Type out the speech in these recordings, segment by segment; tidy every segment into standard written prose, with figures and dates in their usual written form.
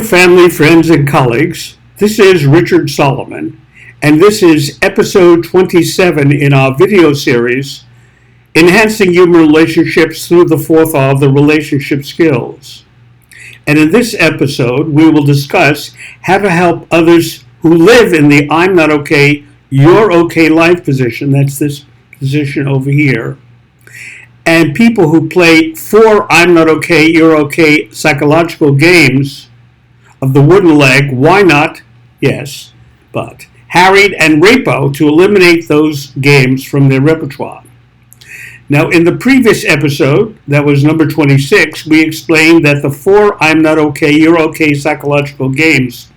Family, friends, and colleagues. This is Richard Solomon, and this is episode 27 in our video series, Enhancing Human Relationships Through the Fourth R of the Relationship Skills. And in this episode, we will discuss how to help others who live in the I'm not okay, you're okay life position. That's this position over here. And people who play four I'm not okay, you're okay psychological games of the wooden leg, why not, yes, but harried and rapo to eliminate those games from their repertoire. Now, in the previous episode, that was number 26, we explained that the four I'm not okay, you're okay psychological games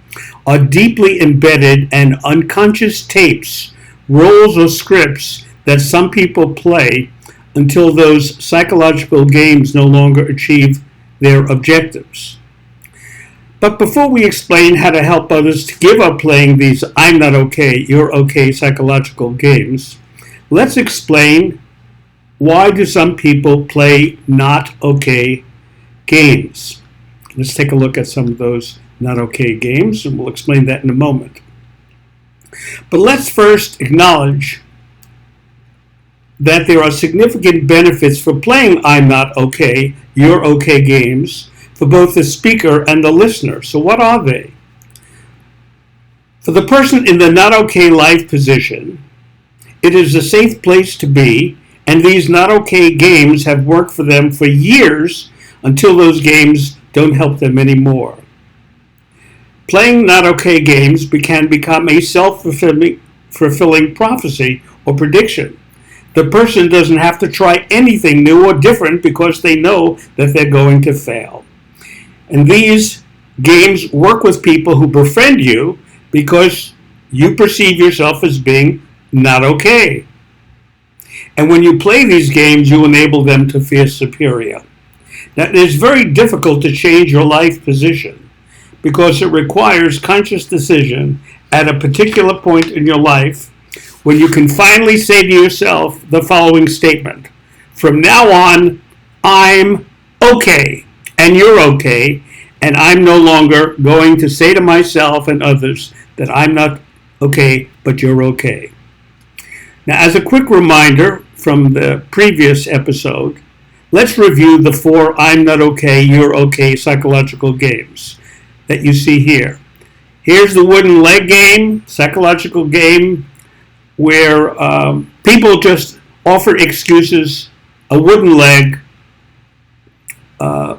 are deeply embedded and unconscious tapes, roles or scripts that some people play until those psychological games no longer achieve their objectives. But before we explain how to help others to give up playing these I'm not okay, you're okay psychological games, let's explain why do some people play not okay games. Let's take a look at some of those not okay games, and we'll explain that in a moment. But let's first acknowledge that there are significant benefits for playing I'm not okay, you're okay games for both the speaker and the listener. So what are they? For the person in the not okay life position, it is a safe place to be, and these not okay games have worked for them for years until those games don't help them anymore. Playing not okay games can become a self-fulfilling prophecy or prediction. The person doesn't have to try anything new or different because they know that they're going to fail. And these games work with people who befriend you because you perceive yourself as being not okay. And when you play these games, you enable them to feel superior. Now, it is very difficult to change your life position because it requires conscious decision at a particular point in your life when you can finally say to yourself the following statement: from now on, I'm okay, and you're okay, and I'm no longer going to say to myself and others that I'm not okay, but you're okay. Now, as a quick reminder from the previous episode, let's review the four I'm not okay, you're okay psychological games that you see here. Here's the wooden leg game, psychological game, where people just offer excuses, a wooden leg,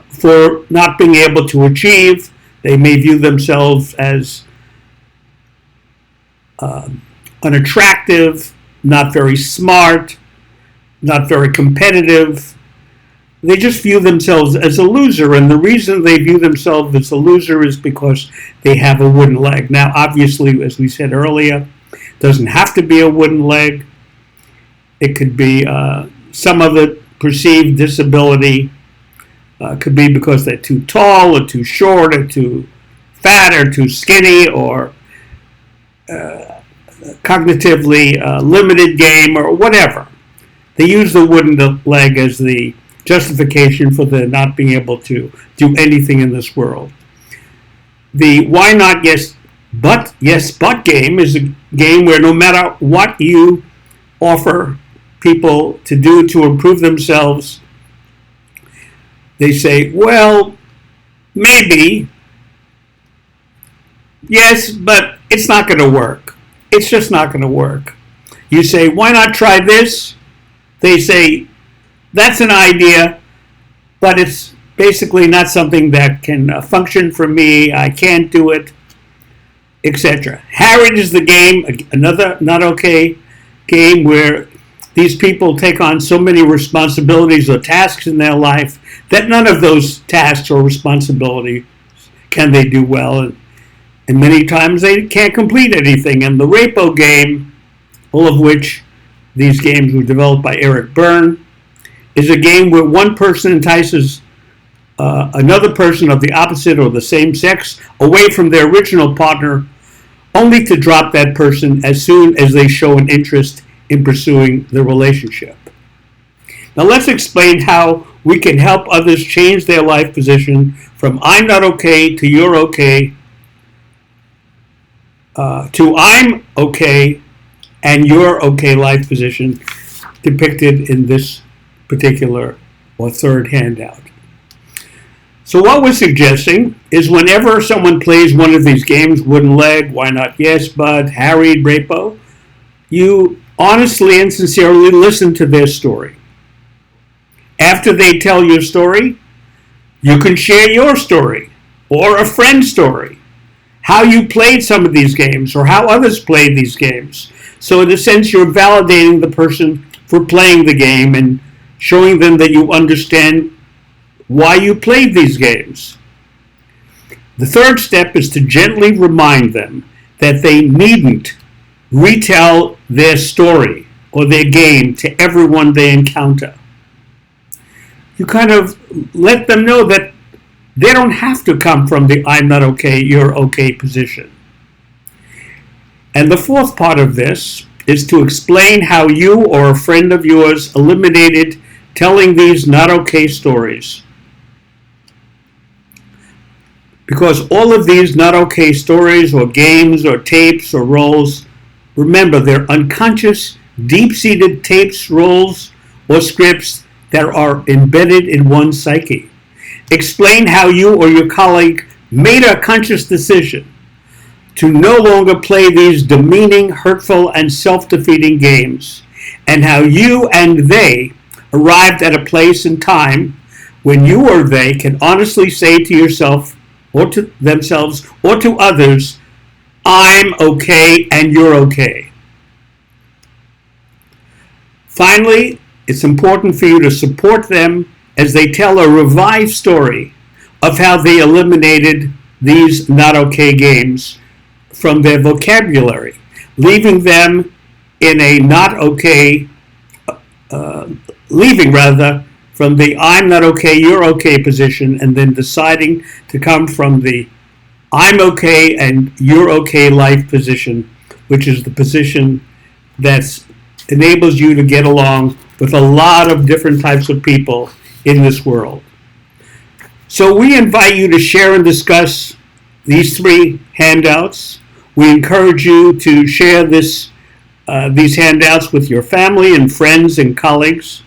for not being able to achieve. They may view themselves as unattractive, not very smart, not very competitive. They just view themselves as a loser, and the reason they view themselves as a loser is because they have a wooden leg. Now, obviously, as we said earlier, it doesn't have to be a wooden leg. It could be some other perceived disability. Could be because they're too tall or too short or too fat or too skinny or cognitively limited game or whatever. They use the wooden leg as the justification for the not being able to do anything in this world. The why not yes but game is a game where no matter what you offer people to do to improve themselves, they say, well, maybe, yes, but it's not going to work. It's just not going to work. You say, why not try this? They say, that's an idea, but it's basically not something that can function for me. I can't do it, etc. Harried is the game, another not okay game where these people take on so many responsibilities or tasks in their life that none of those tasks or responsibilities can they do well. And many times they can't complete anything. And the Rapo game, all of which these games were developed by Eric Byrne, is a game where one person entices another person of the opposite or the same sex away from their original partner, only to drop that person as soon as they show an interest in pursuing the relationship. Now let's explain how we can help others change their life position from I'm not okay to you're okay to I'm okay and you're okay life position depicted in this particular or third handout. So what we're suggesting is whenever someone plays one of these games, Wooden Leg, Why Not Yes, Bud, Harried Rapo, you honestly and sincerely listen to their story. After they tell your story, you can share your story or a friend's story, how you played some of these games or how others played these games. So in a sense, you're validating the person for playing the game and showing them that you understand why you played these games. The third step is to gently remind them that they needn't retell their story or their game to everyone they encounter. You kind of let them know that they don't have to come from the I'm not okay, you're okay position. And the fourth part of this is to explain how you or a friend of yours eliminated telling these not okay stories. Because all of these not okay stories or games or tapes or roles, remember, they're unconscious, deep-seated tapes, roles, or scripts that are embedded in one's psyche. Explain how you or your colleague made a conscious decision to no longer play these demeaning, hurtful, and self-defeating games, and how you and they arrived at a place and time when you or they can honestly say to yourself or to themselves or to others, I'm okay and you're okay. Finally, it's important for you to support them as they tell a revived story of how they eliminated these not okay games from their vocabulary, leaving them in a not okay, from the I'm not okay, you're okay position, and then deciding to come from the I'm okay and you're okay life position, which is the position that enables you to get along with a lot of different types of people in this world. So we invite you to share and discuss these 3 handouts. We encourage you to share these handouts with your family and friends and colleagues,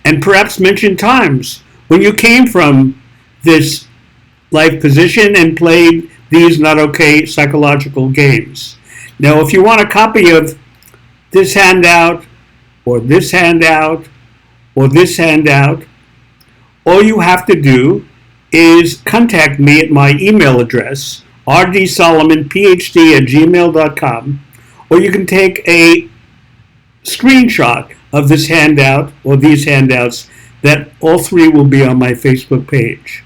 and perhaps mention times when you came from this life position and played these not okay psychological games. Now, if you want a copy of this handout, or this handout, or this handout, all you have to do is contact me at my email address, rdsolomonphd@gmail.com, or you can take a screenshot of this handout or these handouts. That all 3 will be on my Facebook page.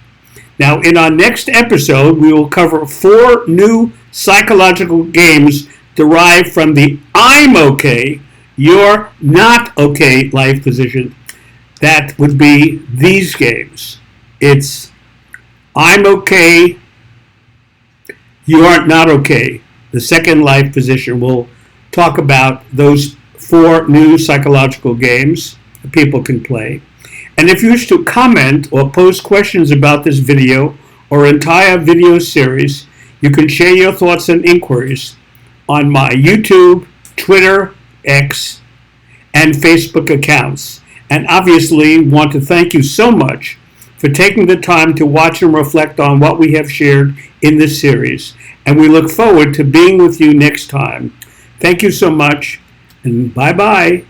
Now, in our next episode, we will cover 4 new psychological games derived from the I'm okay, you're not okay life position. That would be these games. It's I'm okay, you are not okay. The second life position. We'll talk about those 4 new psychological games that people can play. And if you wish to comment or post questions about this video or entire video series, you can share your thoughts and inquiries on my YouTube, Twitter, X, and Facebook accounts. And obviously want to thank you so much for taking the time to watch and reflect on what we have shared in this series. And we look forward to being with you next time. Thank you so much, and bye-bye.